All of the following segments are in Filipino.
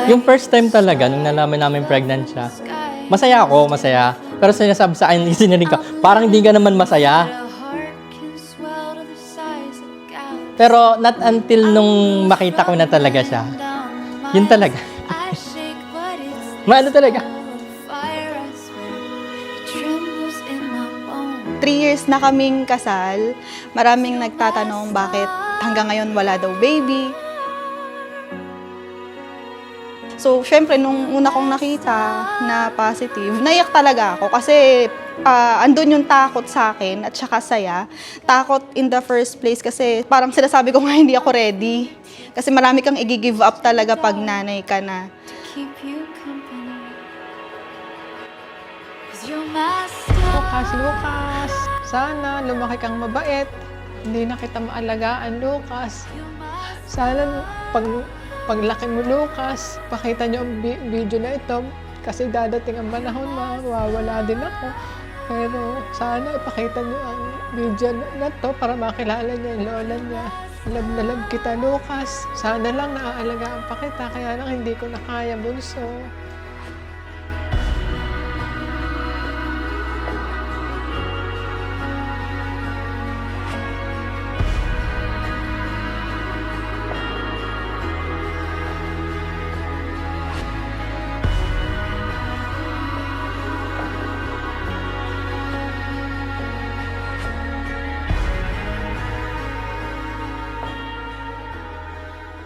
Yung first time talaga, nung nalaman namin pregnant siya, masaya ako, masaya. Pero sinasabi sa akin, sinaling ko, parang hindi ka naman masaya. Pero not until nung makita ko na talaga siya, yun talaga. Maano talaga. 3 years na kaming kasal, maraming nagtatanong bakit hanggang ngayon wala daw baby. So, syempre, nung una kong nakita na positive, naiyak talaga ako kasi andun yung takot sa akin at saka saya. Takot in the first place kasi parang sinasabi ko nga hindi ako ready. Kasi marami kang i-give up talaga pag nanay ka na. Lucas, sana lumaki kang mabait. Hindi na kita maalagaan, Lucas. Sana paglaki mo, Lucas, pakita niyo ang video na ito. Kasi dadating ang panahon, mawawala din ako. Pero sana ipakita niyo ang video na to para makilala niya yung lola niya. Love na love kita, Lucas. Sana lang naaalagaan pa kita, kaya lang hindi ko na kaya, bunso.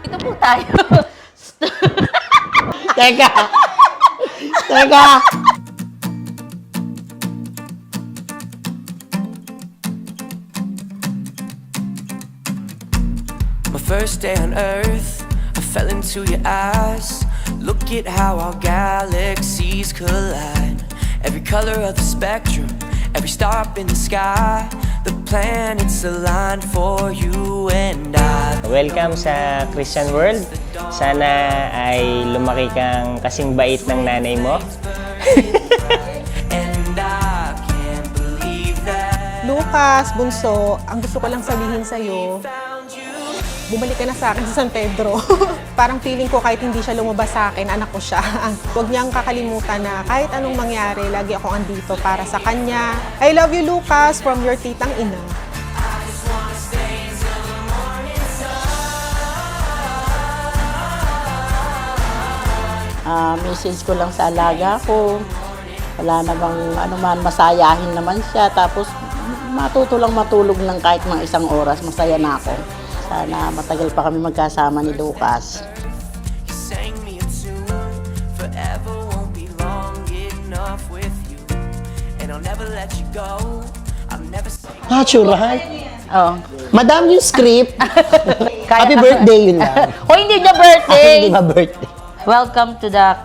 Ito po tayo. Teka! Teka! My first day on Earth, I fell into your eyes. Look at how our galaxies collide. Every color of the spectrum, every star up in the sky. The planets aligned for you and I. Welcome sa Christian World. Sana ay lumaki kang kasing bait ng nanay mo. And I can't believe that Lucas, bunso, ang gusto ko lang sabihin sa'yo, bumalik ka na sa akin sa San Pedro. Parang feeling ko kahit hindi siya lumabas sa akin, anak ko siya. Huwag niyang kakalimutan na kahit anong mangyari, lagi akong andito para sa kanya. I love you, Lucas, from your titang ina. Message ko lang sa alaga ko. Wala namang anuman, masayahin naman siya. Tapos matuto lang matulog lang kahit mga 1 oras, masaya na ako. Sana matagal pa kami magkasama ni Lucas. you sang me a tune. Forever won't be long enough with you. And I'll never let you go. I'll never say Natural. Oh. Madam, yung script. Happy birthday yun lang. O hindi niya birthday. Hindi ba birthday? Welcome to the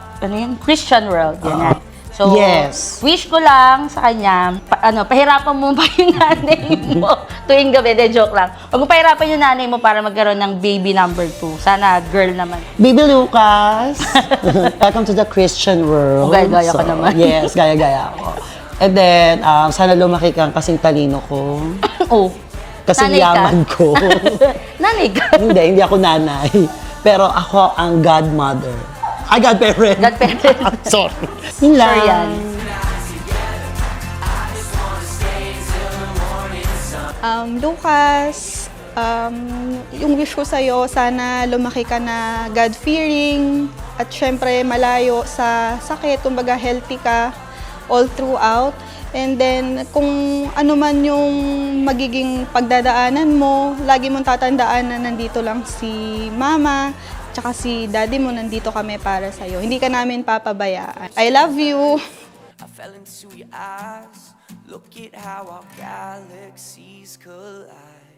Christian world. Yan na. So, Yes. wish ko lang sa kanya, pahirapan mo pa yung nanay mo tuwing gabi. De, joke lang. Huwag mo pahirapan yung nanay mo para magkaroon ng baby number 2. Sana girl naman. Baby Lucas. Welcome to the Christian world. Oh, gaya-gaya ka naman. Yes, gaya-gaya ako. And then, sana lumaki kang kasing talino ko. Oh. Kasing Nanay ka? yaman ko. Nanay ka? Hindi ako nanay. Pero ako ang godmother. Ay, godparent. Godparent. Sorry. Yun lang. Sure yan. Lucas, yung wish ko sa'yo, sana lumaki ka na God-fearing at syempre malayo sa sakit, kumbaga healthy ka all throughout. And then, kung ano man yung magiging pagdadaanan mo, lagi mong tatandaan na nandito lang si Mama, tsaka si Daddy mo, nandito kami para sa'yo. Hindi ka namin papabayaan. I love you! I fell into your eyes. Look at how our galaxies collide.